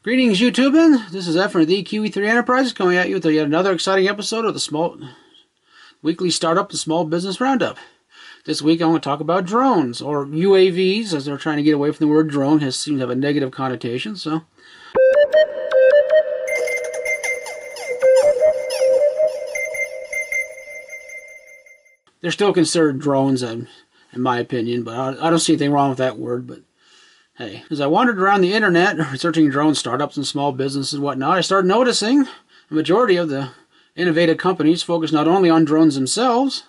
Greetings, YouTubing. This is F from the QE3 Enterprises coming at you with yet another exciting episode of the weekly startup and small business roundup. This week I'm going to talk about drones, or UAVs, as they're trying to get away from the word drone. It seems to have a negative connotation, so. They're still considered drones, in my opinion, but I don't see anything wrong with that word. But hey, as I wandered around the internet researching drone startups and small businesses and whatnot, I started noticing the majority of the innovative companies focus not only on drones themselves,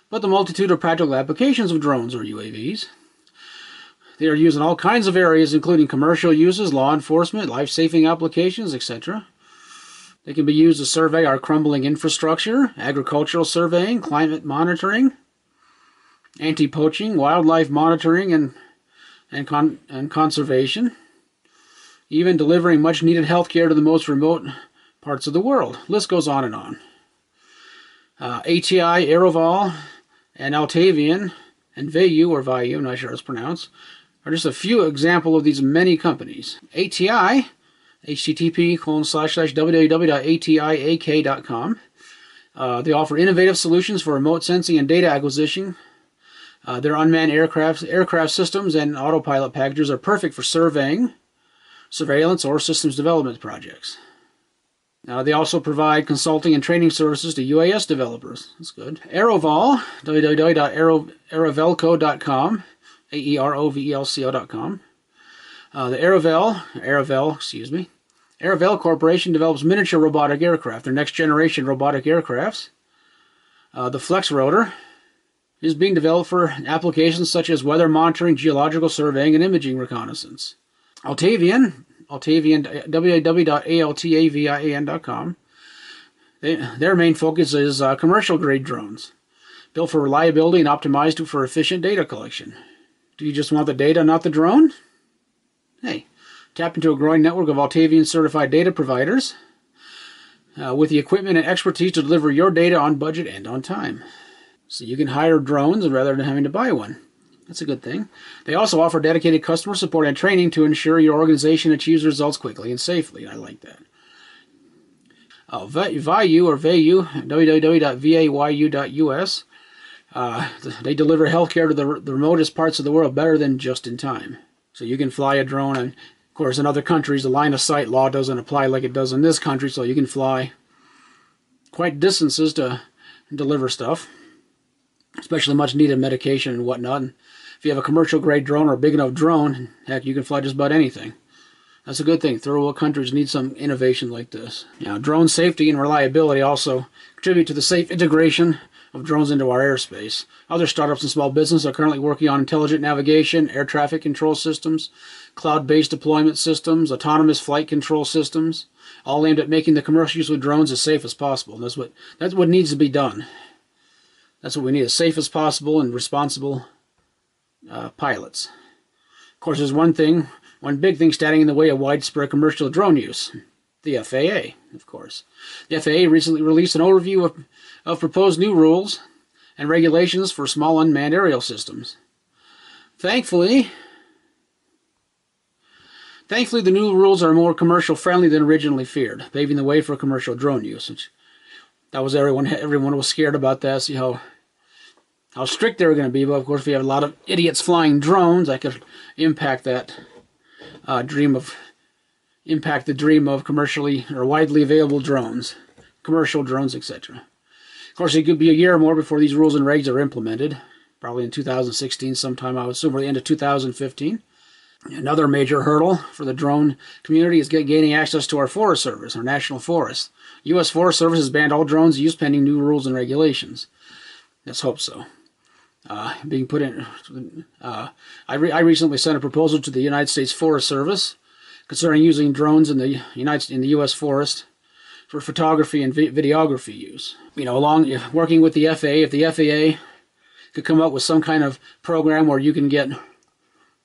but the multitude of practical applications of drones, or UAVs. They are used in all kinds of areas, including commercial uses, law enforcement, life-saving applications, etc. They can be used to survey our crumbling infrastructure, agricultural surveying, climate monitoring, anti-poaching, wildlife monitoring, and conservation, even delivering much-needed health care to the most remote parts of the world. List goes on and on. ATI, Aeroval, and Altavian, and VAU, or VAU, I'm not sure how it's pronounced, are just a few examples of these many companies. ATI, http://www.atiak.com. They offer innovative solutions for remote sensing and data acquisition. Their unmanned aircraft systems and autopilot packages are perfect for surveying, surveillance, or systems development projects. They also provide consulting and training services to UAS developers. That's good. Aeroval, www.aerovelco.com, AEROVELCO.com. The Aerovel Corporation develops miniature robotic aircraft, their next generation robotic aircrafts. The Flex Rotor is being developed for applications such as weather monitoring, geological surveying, and imaging reconnaissance. Altavian, www.altavian.com. Their main focus is commercial-grade drones, built for reliability and optimized for efficient data collection. Do you just want the data, not the drone? Hey, tap into a growing network of Altavian-certified data providers with the equipment and expertise to deliver your data on budget and on time. So you can hire drones rather than having to buy one. That's a good thing. They also offer dedicated customer support and training to ensure your organization achieves results quickly and safely. I like that. VAU, or VAU, www.vayu.us. They deliver healthcare to the remotest parts of the world better than just in time. So you can fly a drone, and of course in other countries the line of sight law doesn't apply like it does in this country, so you can fly quite distances to deliver stuff, especially much needed medication and whatnot. And if you have a commercial grade drone or a big enough drone, heck, you can fly just about anything. That's a good thing. Third world countries need some innovation like this. Drone safety and reliability also contribute to the safe integration of drones into our airspace. Other startups and small businesses are currently working on intelligent navigation, air traffic control systems, cloud-based deployment systems, autonomous flight control systems, all aimed at making the commercial use of drones as safe as possible. That's what needs to be done. That's what we need, as safe as possible and responsible pilots. Of course, there's one big thing standing in the way of widespread commercial drone use. The FAA, of course. The FAA recently released an overview of proposed new rules and regulations for small unmanned aerial systems. Thankfully, the new rules are more commercial friendly than originally feared, paving the way for commercial drone usage. That was everyone was scared about that. See how strict they were going to be. But of course, if you have a lot of idiots flying drones, that could impact the dream of commercially or widely available drones, commercial drones, etc. Of course, it could be a year or more before these rules and regs are implemented. Probably in 2016, sometime, I would assume, or the end of 2015. Another major hurdle for the drone community is gaining access to our Forest Service, our national forests. U.S. Forest Service has banned all drones used pending new rules and regulations. Let's hope so. I recently sent a proposal to the United States Forest Service concerning using drones in the U.S. forest for photography and videography use. Working with the FAA, if the FAA could come up with some kind of program where you can get,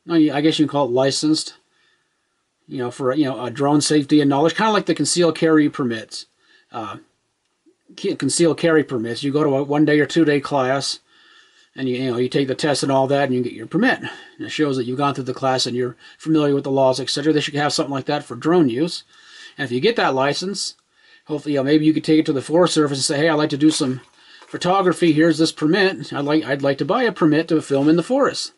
I guess you can call it licensed, for drone safety and knowledge, kind of like the concealed carry permits. You go to a 1-day or 2-day class, and you take the test and all that, and you get your permit. And it shows that you've gone through the class and you're familiar with the laws, etc. They should have something like that for drone use. And if you get that license, hopefully, maybe you could take it to the Forest Service and say, hey, I'd like to do some photography. Here's this permit. I'd like to buy a permit to film in the forest.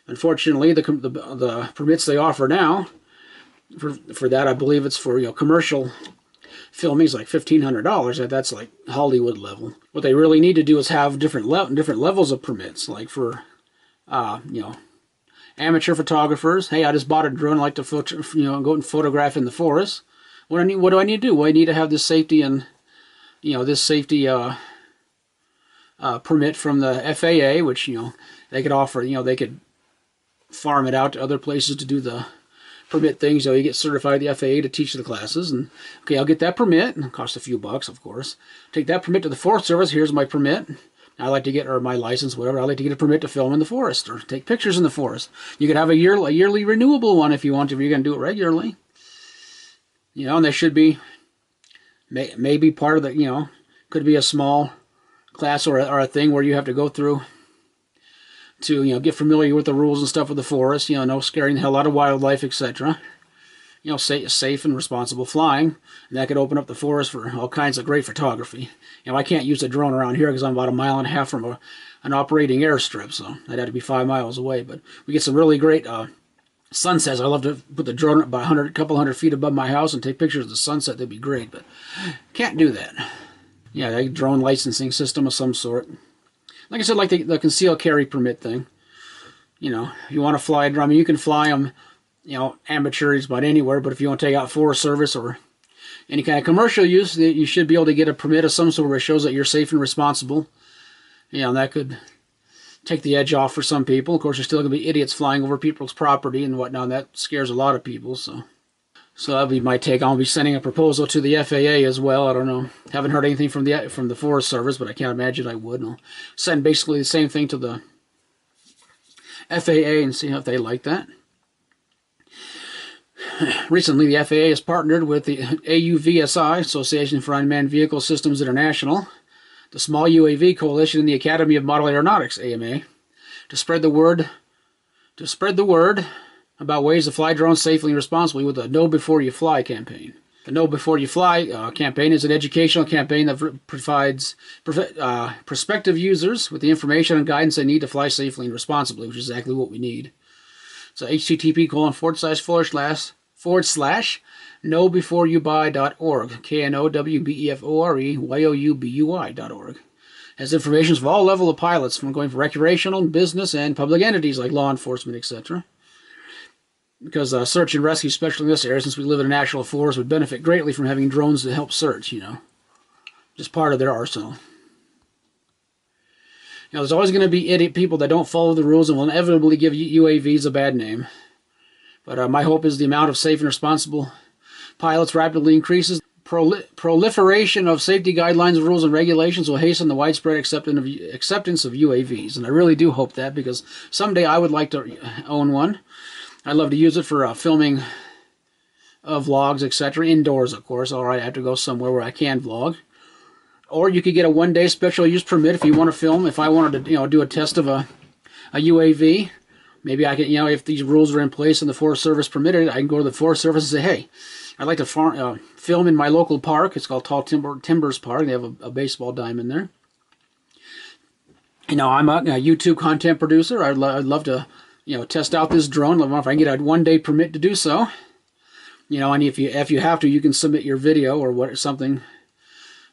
Unfortunately, the permits they offer now for that, I believe it's for commercial filming, is like $1,500. That's like Hollywood level. What they really need to do is have different levels of permits, like for amateur photographers. Hey, I just bought a drone. I'd like to go and photograph in the forest. What do I need to do? Well, I need to have this safety and permit from the FAA, which they could offer. They could farm it out to other places to do the permit things. You get certified with the FAA to teach the classes, and okay, I'll get that permit, and it costs a few bucks, of course. Take that permit to the Forest Service. Here's my permit. I like to get, or my license, whatever. I like to get a permit to film in the forest or take pictures in the forest. You could have a yearly renewable one if you want to. If you're going to do it regularly, and they should be maybe part of the could be a small class or a thing where you have to go through to get familiar with the rules and stuff of the forest, no scaring the hell out of wildlife, etc. Safe and responsible flying, and that could open up the forest for all kinds of great photography. I can't use a drone around here because I'm about 1.5 miles from an operating airstrip, so I'd have to be 5 miles away. But we get some really great sunsets. I love to put the drone up about a couple hundred feet above my house and take pictures of the sunset. That'd be great, but can't do that. Yeah, a drone licensing system of some sort. Like I said, like the concealed carry permit thing. If you want to fly a drone, you can fly them, amateurs about anywhere, but if you want to take out Forest Service or any kind of commercial use, you should be able to get a permit of some sort where it shows that you're safe and responsible. And that could take the edge off for some people. Of course, there's still going to be idiots flying over people's property and whatnot, and that scares a lot of people, so that'll be my take. I'll be sending a proposal to the FAA as well. I don't know. Haven't heard anything from the Forest Service, but I can't imagine I would. I'll send basically the same thing to the FAA and see if they like that. Recently, the FAA has partnered with the AUVSI, Association for Unmanned Vehicle Systems International, the Small UAV Coalition, and the Academy of Model Aeronautics, AMA, to spread the word about ways to fly drones safely and responsibly with the Know Before You Fly campaign. The Know Before You Fly campaign is an educational campaign that provides prospective users with the information and guidance they need to fly safely and responsibly, which is exactly what we need. So http://knowbeforeyoubuy.org, knowbeforeyoubuy.org. Has information for all level of pilots, from going for recreational, business, and public entities like law enforcement, etc. Because search and rescue, especially in this area, since we live in a national forest, would benefit greatly from having drones to help search, just part of their arsenal. There's always going to be idiot people that don't follow the rules and will inevitably give UAVs a bad name. But my hope is the amount of safe and responsible pilots rapidly increases. Proliferation of safety guidelines, rules, and regulations will hasten the widespread acceptance of UAVs. And I really do hope that, because someday I would like to own one. I'd love to use it for filming of vlogs, etc. Indoors, of course, or I have to go somewhere where I can vlog. Or you could get a one-day special use permit if you want to film. If I wanted to, do a test of a UAV, maybe I could, if these rules are in place and the Forest Service permitted it, I can go to the Forest Service and say, hey, I'd like to film in my local park. It's called Tall Timbers Park. They have a baseball diamond there. I'm a YouTube content producer. I'd love to, test out this drone. If I can get a one-day permit to do so, and if you have to, you can submit your video or something.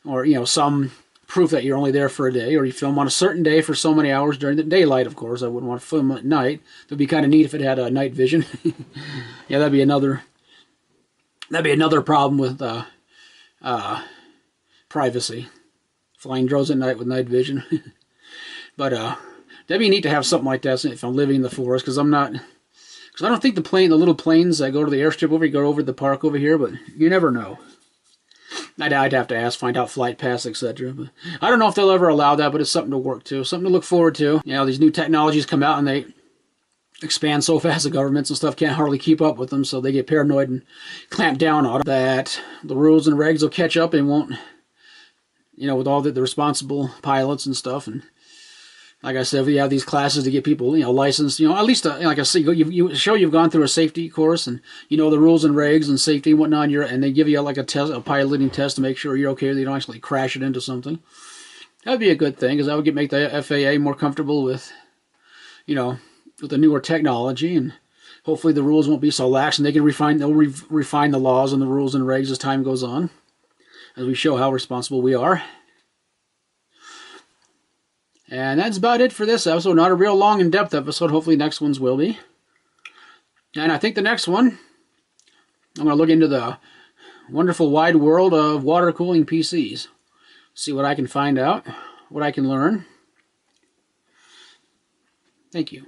Or, some proof that you're only there for a day, or you film on a certain day for so many hours during the daylight, of course. I wouldn't want to film at night. It would be kind of neat if it had night vision. Yeah, that'd be another problem with privacy. Flying drones at night with night vision. But that'd be neat to have something like that if I'm living in the forest, because I don't think the little planes that go to the airstrip over here go over to the park over here, but you never know. I'd have to find out flight paths, etc. But I don't know if they'll ever allow that, but it's something to work to, something to look forward to. These new technologies come out and they expand so fast, the governments and stuff can't hardly keep up with them, so they get paranoid and clamp down on it. That the rules and regs will catch up and won't, with all the responsible pilots and stuff, and Like I said, we have these classes to get people, licensed, at least, like I say, you show you've gone through a safety course and you know the rules and regs and safety and whatnot, and they give you like a test, a piloting test to make sure you're okay, that you don't actually crash it into something. That'd be a good thing, because that would make the FAA more comfortable with, with the newer technology, and hopefully the rules won't be so lax, and they'll refine the laws and the rules and regs as time goes on, as we show how responsible we are. And that's about it for this episode. Not a real long, in-depth episode. Hopefully next ones will be. And I think the next one, I'm going to look into the wonderful wide world of water cooling PCs. See what I can find out, what I can learn. Thank you.